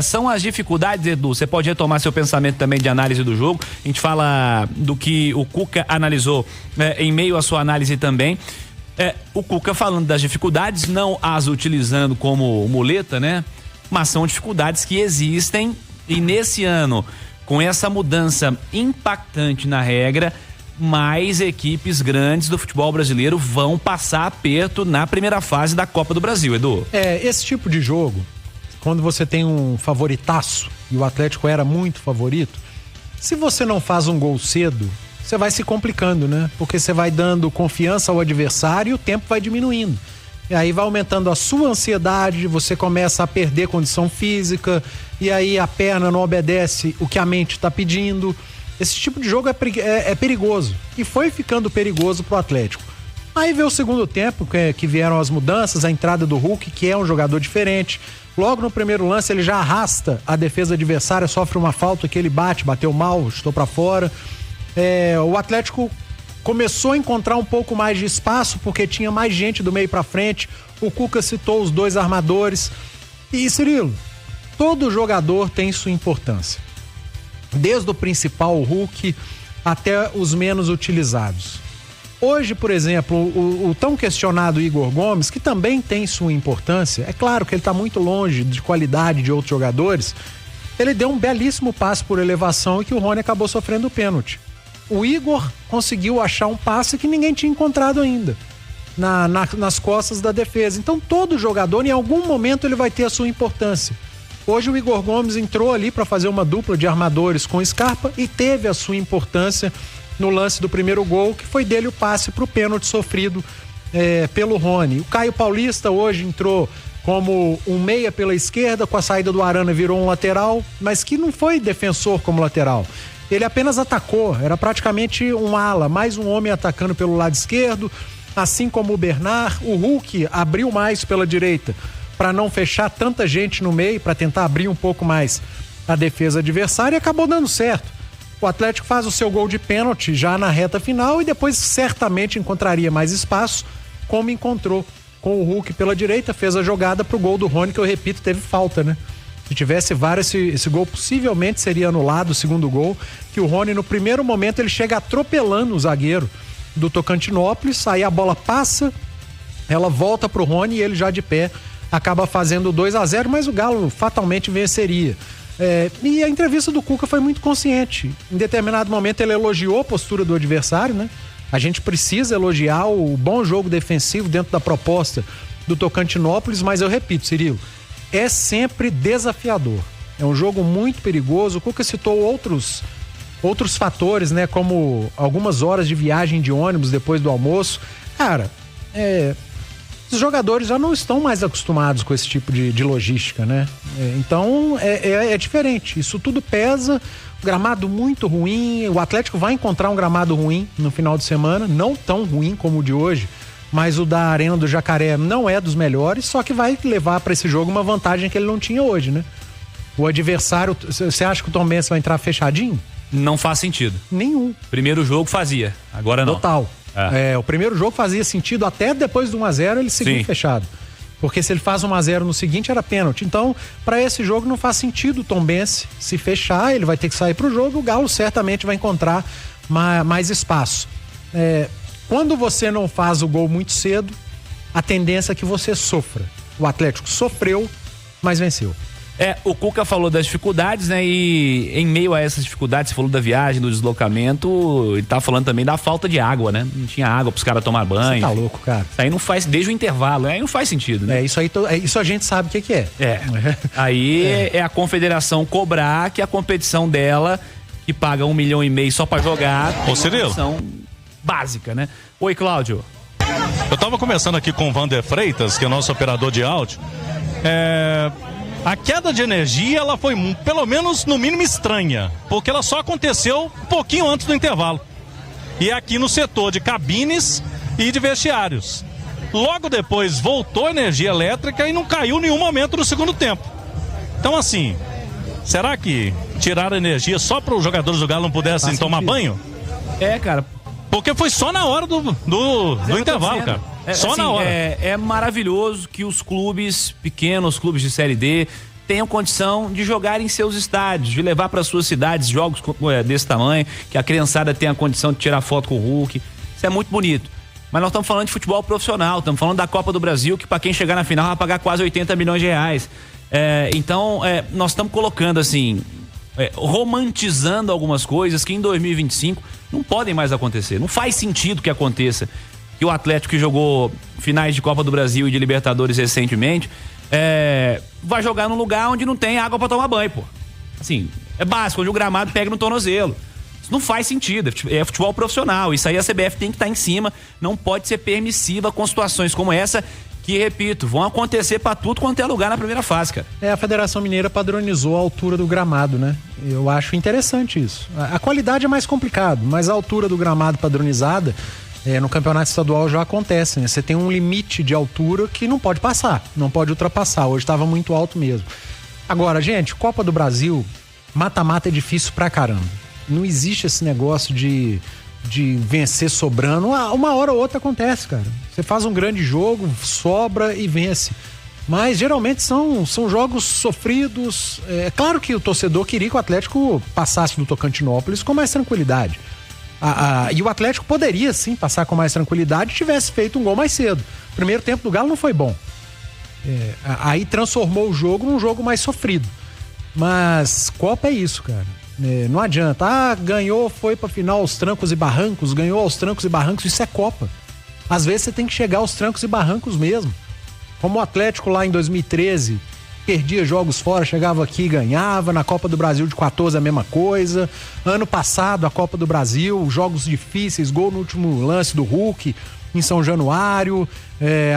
São as dificuldades, Edu. Você pode retomar seu pensamento também de análise do jogo. A gente fala do que o Cuca analisou em meio à sua análise também. O Cuca falando das dificuldades, não as utilizando como muleta, né? Mas são dificuldades que existem e nesse ano, com essa mudança impactante na regra, mais equipes grandes do futebol brasileiro vão passar aperto na primeira fase da Copa do Brasil, Edu. Esse tipo de jogo, quando você tem um favoritaço, e o Atlético era muito favorito, se você não faz um gol cedo, você vai se complicando, né? Porque você vai dando confiança ao adversário e o tempo vai diminuindo. E aí vai aumentando a sua ansiedade, você começa a perder condição física, e aí a perna não obedece o que a mente está pedindo. Esse tipo de jogo é perigoso, e foi ficando perigoso pro Atlético. Aí veio o segundo tempo, que vieram as mudanças, a entrada do Hulk, que é um jogador diferente. Logo no primeiro lance ele já arrasta a defesa adversária, sofre uma falta que ele bateu mal, chutou pra fora. O Atlético começou a encontrar um pouco mais de espaço porque tinha mais gente do meio pra frente. O Cuca citou os dois armadores. E, Cirilo, todo jogador tem sua importância. Desde o principal, o Hulk, até os menos utilizados. Hoje, por exemplo, o tão questionado Igor Gomes, que também tem sua importância, é claro que ele está muito longe de qualidade de outros jogadores, ele deu um belíssimo passe por elevação e que o Rony acabou sofrendo o pênalti. O Igor conseguiu achar um passe que ninguém tinha encontrado ainda, nas costas da defesa. Então todo jogador, em algum momento, ele vai ter a sua importância. Hoje o Igor Gomes entrou ali para fazer uma dupla de armadores com o Scarpa e teve a sua importância no lance do primeiro gol, que foi dele o passe para o pênalti sofrido pelo Rony. O Caio Paulista hoje entrou como um meia pela esquerda, com a saída do Arana virou um lateral, mas que não foi defensor como lateral. Ele apenas atacou, era praticamente um ala, mais um homem atacando pelo lado esquerdo, assim como o Bernard. O Hulk abriu mais pela direita para não fechar tanta gente no meio, para tentar abrir um pouco mais a defesa adversária, e acabou dando certo. O Atlético faz o seu gol de pênalti já na reta final e depois certamente encontraria mais espaço, como encontrou com o Hulk pela direita, fez a jogada pro gol do Rony, que eu repito, teve falta, né? Se tivesse VAR, esse gol possivelmente seria anulado, o segundo gol, que o Rony no primeiro momento ele chega atropelando o zagueiro do Tocantinópolis, aí a bola passa, ela volta pro Rony e ele já de pé acaba fazendo 2-0, mas o Galo fatalmente venceria. E a entrevista do Cuca foi muito consciente. Em determinado momento ele elogiou a postura do adversário, né? A gente precisa elogiar o bom jogo defensivo dentro da proposta do Tocantinópolis, mas eu repito, Cirilo, é sempre desafiador. É um jogo muito perigoso. O Cuca citou outros fatores, né? Como algumas horas de viagem de ônibus depois do almoço. Cara, os jogadores já não estão mais acostumados com esse tipo de logística, né? Então é diferente, isso tudo pesa. Gramado muito ruim, o Atlético vai encontrar um gramado ruim no final de semana, não tão ruim como o de hoje, mas o da Arena do Jacaré não é dos melhores, só que vai levar para esse jogo uma vantagem que ele não tinha hoje, né? O adversário, você acha que o Tombense vai entrar fechadinho? Não faz sentido. Nenhum. Primeiro jogo fazia, agora não. Total. O primeiro jogo fazia sentido, até depois do 1-0 ele seguiu fechado. Porque se ele faz 1-0 no seguinte era pênalti. Então, para esse jogo não faz sentido o Tombense se fechar, ele vai ter que sair pro jogo, o Galo certamente vai encontrar mais espaço. Quando você não faz o gol muito cedo, a tendência é que você sofra. O Atlético sofreu, mas venceu. O Cuca falou das dificuldades, né? E em meio a essas dificuldades, você falou da viagem, do deslocamento, ele tá falando também da falta de água, né? Não tinha água pros caras tomar banho. Você tá louco, cara. Isso aí não faz, desde o intervalo, aí não faz sentido, né? Isso a gente sabe o que é. Aí é a confederação cobrar que a competição dela, que paga 1,5 milhão só pra jogar, Ô, Cirilo, competição básica, né? Oi, Cláudio. Eu tava conversando aqui com o Vander Freitas, que é o nosso operador de áudio. A queda de energia, ela foi pelo menos no mínimo estranha, porque ela só aconteceu um pouquinho antes do intervalo. E aqui no setor de cabines e de vestiários. Logo depois voltou a energia elétrica e não caiu em nenhum momento no segundo tempo. Então assim, será que tiraram a energia só para os jogadores do Galo não pudessem tomar banho? Cara. Porque foi só na hora do intervalo, cara. Só assim, na hora. É maravilhoso que os clubes pequenos, clubes de Série D, tenham condição de jogar em seus estádios, de levar para suas cidades jogos desse tamanho, que a criançada tenha condição de tirar foto com o Hulk. Isso é muito bonito. Mas nós estamos falando de futebol profissional, estamos falando da Copa do Brasil, que para quem chegar na final vai pagar quase 80 milhões de reais. Então, nós estamos colocando assim, romantizando algumas coisas que em 2025 não podem mais acontecer. Não faz sentido que aconteça que o Atlético, que jogou finais de Copa do Brasil e de Libertadores recentemente, vai jogar num lugar onde não tem água para tomar banho, pô. Assim, é básico, onde o gramado pega no tornozelo. Isso não faz sentido, é futebol profissional. Isso aí a CBF tem que estar em cima, não pode ser permissiva com situações como essa, que, repito, vão acontecer para tudo quanto é lugar na primeira fase, cara. A Federação Mineira padronizou a altura do gramado, né? Eu acho interessante isso. A qualidade é mais complicado, mas a altura do gramado padronizada, no campeonato estadual já acontece, né? Você tem um limite de altura que não pode passar, não pode ultrapassar. Hoje estava muito alto mesmo. Agora, gente, Copa do Brasil, mata-mata é difícil pra caramba. Não existe esse negócio de vencer sobrando. Uma hora ou outra acontece, cara. Você faz um grande jogo, sobra e vence. Mas geralmente são jogos sofridos. É claro que o torcedor queria que o Atlético passasse do Tocantinópolis com mais tranquilidade. E o Atlético poderia sim passar com mais tranquilidade se tivesse feito um gol mais cedo. O primeiro tempo do Galo não foi bom. Aí transformou o jogo num jogo mais sofrido. Mas Copa é isso, cara. Não adianta, ganhou, foi pra final aos trancos e barrancos, ganhou aos trancos e barrancos, isso é Copa. Às vezes você tem que chegar aos trancos e barrancos mesmo. Como o Atlético lá em 2013, perdia jogos fora, chegava aqui e ganhava. Na Copa do Brasil de 14 a mesma coisa. Ano passado a Copa do Brasil, jogos difíceis, gol no último lance do Hulk em São Januário.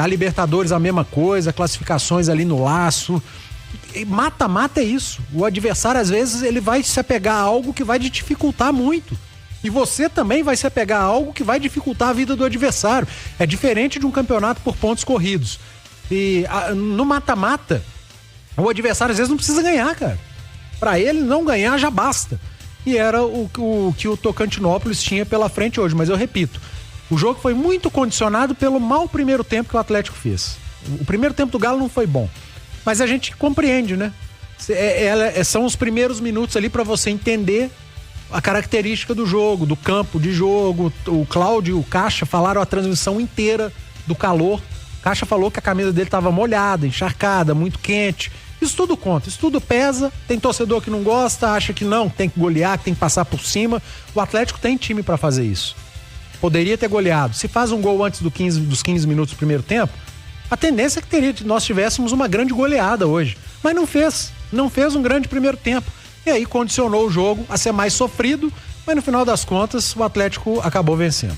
A Libertadores a mesma coisa, classificações ali no laço. Mata-mata é isso. O adversário às vezes ele vai se apegar a algo que vai dificultar muito. E você também vai se apegar a algo que vai dificultar a vida do adversário. É diferente de um campeonato por pontos corridos. E no mata-mata, o adversário às vezes não precisa ganhar, cara. Pra ele não ganhar já basta. E era o que o Tocantinópolis tinha pela frente hoje. Mas eu repito, o jogo foi muito condicionado pelo mau primeiro tempo que o Atlético fez. O primeiro tempo do Galo não foi bom. Mas a gente compreende, né? São os primeiros minutos ali pra você entender a característica do jogo, do campo de jogo. O Cláudio e o Caixa falaram a transmissão inteira do calor. O Caixa falou que a camisa dele estava molhada, encharcada, muito quente. Isso tudo conta, isso tudo pesa. Tem torcedor que não gosta, acha que não, tem que golear, que tem que passar por cima. O Atlético tem time pra fazer isso. Poderia ter goleado. Se faz um gol antes dos 15 minutos do primeiro tempo, a tendência é que nós tivéssemos uma grande goleada hoje. Mas não fez. Não fez um grande primeiro tempo. E aí condicionou o jogo a ser mais sofrido, mas no final das contas o Atlético acabou vencendo.